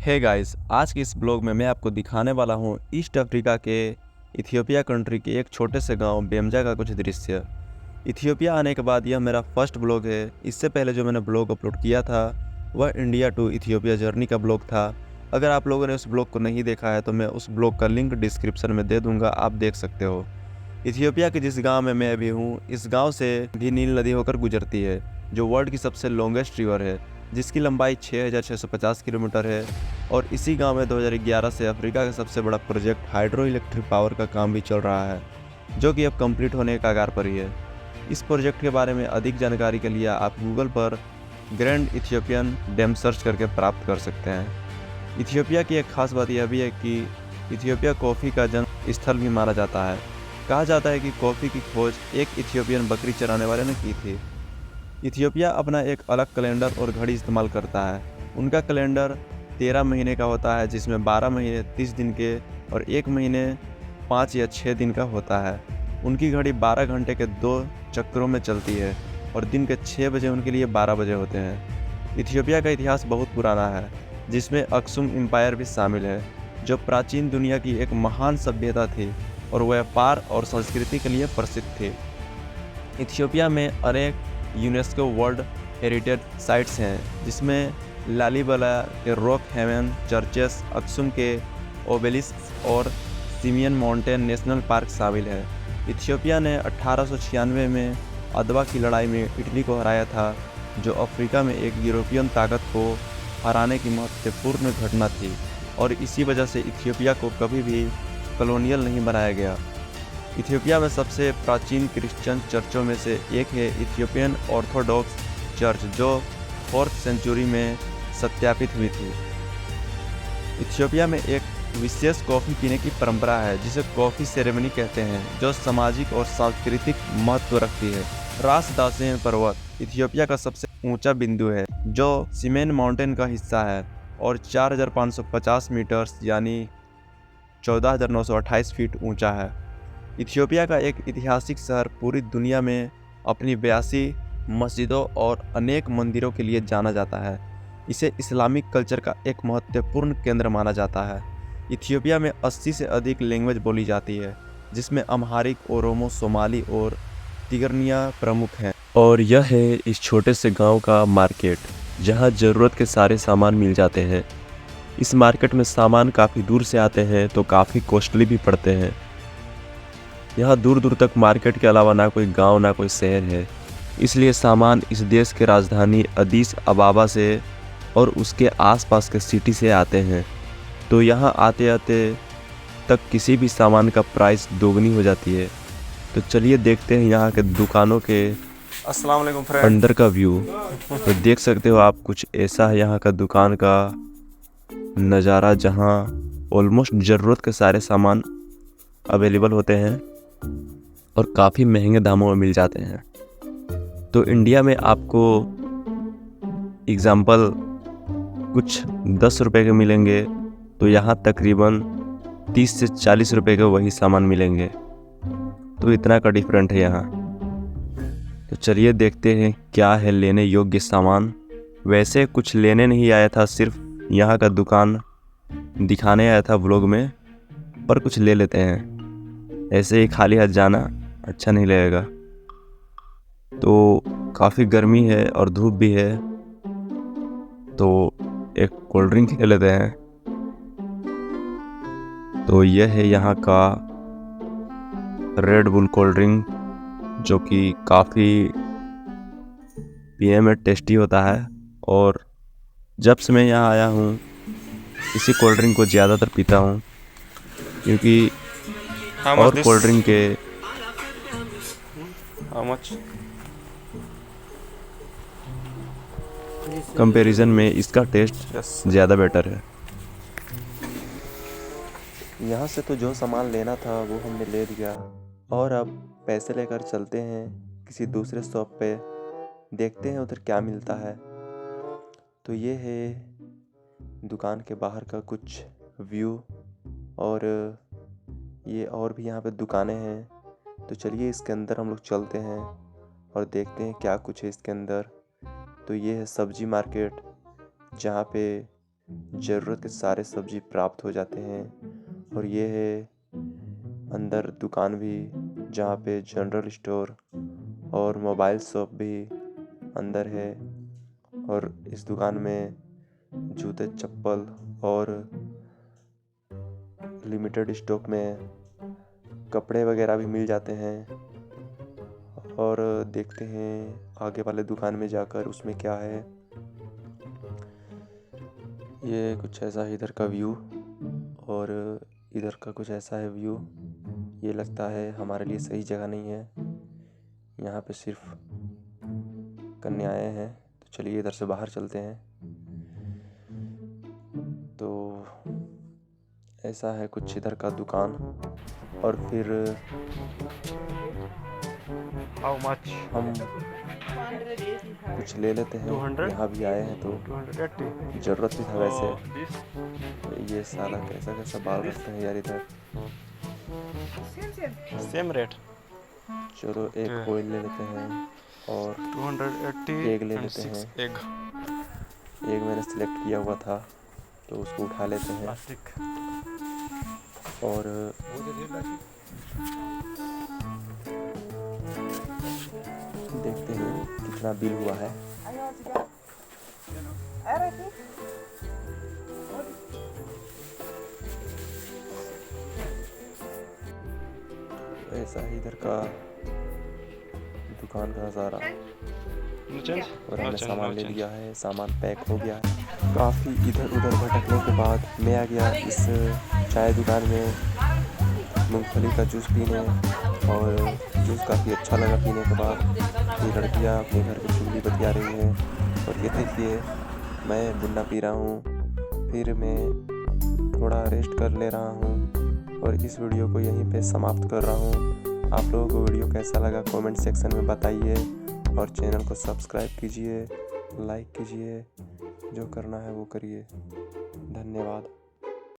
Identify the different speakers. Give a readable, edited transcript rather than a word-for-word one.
Speaker 1: Hey guys, आज के इस ब्लॉग में मैं आपको दिखाने वाला हूँ ईस्ट अफ्रीका के इथियोपिया कंट्री के एक छोटे से गांव बेमजा का कुछ दृश्य। इथियोपिया आने के बाद यह मेरा फर्स्ट ब्लॉग है। इससे पहले जो मैंने ब्लॉग अपलोड किया था वह इंडिया टू इथियोपिया जर्नी का ब्लॉग था। अगर आप लोगों ने उस ब्लॉग को नहीं देखा है तो मैं उस ब्लॉग का लिंक डिस्क्रिप्शन में दे दूँगा, आप देख सकते हो। इथियोपिया के जिस गाँव में मैं अभी हूँ, इस गाँव से भी नील नदी होकर गुजरती है, जो वर्ल्ड की सबसे लॉन्गेस्ट रिवर है, जिसकी लंबाई 6650 किलोमीटर है। और इसी गांव में 2011 से अफ्रीका का सबसे बड़ा प्रोजेक्ट हाइड्रो इलेक्ट्रिक पावर का काम भी चल रहा है, जो कि अब कंप्लीट होने के कगार पर ही है। इस प्रोजेक्ट के बारे में अधिक जानकारी के लिए आप गूगल पर ग्रैंड इथियोपियन डैम सर्च करके प्राप्त कर सकते हैं। इथियोपिया की एक खास बात यह भी है कि इथियोपिया कॉफ़ी का जन्म स्थल भी माना जाता है। कहा जाता है कि कॉफ़ी की खोज एक इथियोपियन बकरी चराने वाले ने की थी। इथियोपिया अपना एक अलग कैलेंडर और घड़ी इस्तेमाल करता है। उनका कैलेंडर 13 महीने का होता है, जिसमें 12 महीने 30 दिन के और 1 महीने 5 या 6 दिन का होता है। उनकी घड़ी 12 घंटे के 2 चक्रों में चलती है और दिन के 6 बजे उनके लिए 12 बजे होते हैं। इथियोपिया का इतिहास बहुत पुराना है, जिसमें अक्सुम एम्पायर भी शामिल है, जो प्राचीन दुनिया की एक महान सभ्यता थी और व्यापार और संस्कृति के लिए प्रसिद्ध थी। इथियोपिया में अनेक यूनेस्को वर्ल्ड हेरिटेज साइट्स हैं, जिसमें लालीबला के रॉक हेवन चर्चेस, अक्सुम के ओबेलिस्क और सिमियन माउंटेन नेशनल पार्क शामिल है। इथियोपिया ने 1896 में अदवा की लड़ाई में इटली को हराया था, जो अफ्रीका में एक यूरोपियन ताकत को हराने की महत्वपूर्ण घटना थी, और इसी वजह से इथियोपिया को कभी भी कॉलोनियल नहीं बनाया गया। इथियोपिया में सबसे प्राचीन क्रिश्चियन चर्चों में से एक है इथियोपियन ऑर्थोडॉक्स चर्च, जो 4th सेंचुरी में सत्यापित हुई थी। इथियोपिया में एक विशेष कॉफ़ी पीने की परंपरा है, जिसे कॉफ़ी सेरेमनी कहते हैं, जो सामाजिक और सांस्कृतिक महत्व रखती है। रास दासेन पर्वत इथियोपिया का सबसे ऊंचा बिंदु है, जो सिमेन माउंटेन का हिस्सा है और 4550 मीटर्स यानी 14928 फीट ऊंचा है। इथियोपिया का एक ऐतिहासिक शहर पूरी दुनिया में अपनी 82 मस्जिदों और अनेक मंदिरों के लिए जाना जाता है। इसे इस्लामिक कल्चर का एक महत्वपूर्ण केंद्र माना जाता है। इथियोपिया में 80 से अधिक लैंग्वेज बोली जाती है, जिसमें अम्हारिक, ओरोमो, सोमाली और तिगरनिया प्रमुख हैं। और यह है इस छोटे से गांव का मार्केट, जहां ज़रूरत के सारे सामान मिल जाते हैं। इस मार्केट में सामान काफ़ी दूर से आते हैं, तो काफ़ी कॉस्टली भी पड़ते हैं। यहाँ दूर दूर तक मार्केट के अलावा ना कोई गांव ना कोई शहर है, इसलिए सामान इस देश के राजधानी अदीस अबाबा से और उसके आसपास के सिटी से आते हैं। तो यहाँ आते आते तक किसी भी सामान का प्राइस दोगुनी हो जाती है। तो चलिए देखते हैं यहाँ के दुकानों के
Speaker 2: अस्सलाम वालेकुम फ्रेंड।
Speaker 1: अंदर का व्यू। तो देख सकते हो आप, कुछ ऐसा है यहाँ का दुकान का नज़ारा, जहाँ ऑलमोस्ट ज़रूरत के सारे सामान अवेलेबल होते हैं और काफ़ी महंगे दामों में मिल जाते हैं। तो इंडिया में आपको एग्ज़ाम्पल कुछ 10 रुपए के मिलेंगे, तो यहाँ तकरीबन 30 से 40 रुपए के वही सामान मिलेंगे। तो इतना का डिफरेंट है यहाँ। तो चलिए देखते हैं क्या है लेने योग्य सामान। वैसे कुछ लेने नहीं आया था, सिर्फ यहाँ का दुकान दिखाने आया था व्लॉग में, पर कुछ ले लेते हैं। ऐसे ही खाली हाथ जाना अच्छा नहीं लगेगा। तो काफ़ी गर्मी है और धूप भी है, तो एक कोल्ड ड्रिंक ले लेते हैं। तो यह है यहाँ का रेड बुल कोल्ड ड्रिंक, जो कि काफ़ी पीने में टेस्टी होता है। और जब से मैं यहाँ आया हूँ, इसी कोल्ड ड्रिंक को ज़्यादातर पीता हूँ, क्योंकि और कोल्ड ड्रिंक के कंपैरिजन में इसका टेस्ट ज़्यादा बेटर है। यहाँ से तो जो सामान लेना था वो हमने ले लिया, और अब पैसे लेकर चलते हैं किसी दूसरे शॉप पे, देखते हैं उधर क्या मिलता है। तो ये है दुकान के बाहर का कुछ व्यू, और ये और भी यहाँ पे दुकानें हैं। तो चलिए इसके अंदर हम लोग चलते हैं और देखते हैं क्या कुछ है इसके अंदर। तो ये है सब्जी मार्केट, जहाँ पे ज़रूरत के सारे सब्जी प्राप्त हो जाते हैं। और ये है अंदर दुकान भी, जहाँ पे जनरल स्टोर और मोबाइल शॉप भी अंदर है। और इस दुकान में जूते चप्पल और लिमिटेड स्टॉक में कपड़े वगैरह भी मिल जाते हैं। और देखते हैं आगे वाले दुकान में जाकर उसमें क्या है। ये कुछ ऐसा है इधर का व्यू, और इधर का कुछ ऐसा है व्यू। ये लगता है हमारे लिए सही जगह नहीं है, यहाँ पे सिर्फ कन्याएं हैं। तो चलिए इधर से बाहर चलते हैं। तो ऐसा है कुछ इधर का दुकान। और फिर हम कुछ ले लेते हैं।
Speaker 2: 200?
Speaker 1: यहाँ भी आए हैं तो
Speaker 2: 280.
Speaker 1: ज़रूरत भी था वैसे।
Speaker 2: This
Speaker 1: ये साला कैसा कैसा बाल रखते हैं यार इधर।
Speaker 2: same rate.
Speaker 1: चलो एक ऑयल ले लेते हैं और
Speaker 2: 280
Speaker 1: एग ले
Speaker 2: and
Speaker 1: लेते
Speaker 2: 6
Speaker 1: हैं।
Speaker 2: egg.
Speaker 1: एग मैंने सिलेक्ट किया हुआ था तो उसको उठा लेते हैं।
Speaker 2: Plastic.
Speaker 1: और देखते हैं कितना बिल हुआ है। ऐसा ही इधर का दुकान का नज़ारा।
Speaker 2: No change?
Speaker 1: और
Speaker 2: No
Speaker 1: हमने
Speaker 2: change,
Speaker 1: सामान
Speaker 2: no
Speaker 1: ले
Speaker 2: change.
Speaker 1: लिया है, सामान पैक हो गया है। काफ़ी इधर उधर भटकने के बाद मैं आ गया इस चाय दुकान में मूंगफली का जूस पीने। और जूस काफ़ी अच्छा लगा पीने के बाद। ये लड़कियाँ अपने घर की चुगली बतिया रही हैं। और ये देखिए मैं बुन्ना पी रहा हूँ। फिर मैं थोड़ा रेस्ट कर ले रहा हूँ और इस वीडियो को यहीं पे समाप्त कर रहा हूँ। आप लोगों को वीडियो कैसा लगा कमेंट सेक्शन में बताइए। और चैनल को सब्सक्राइब कीजिए, लाइक कीजिए, जो करना है वो करिए। धन्यवाद।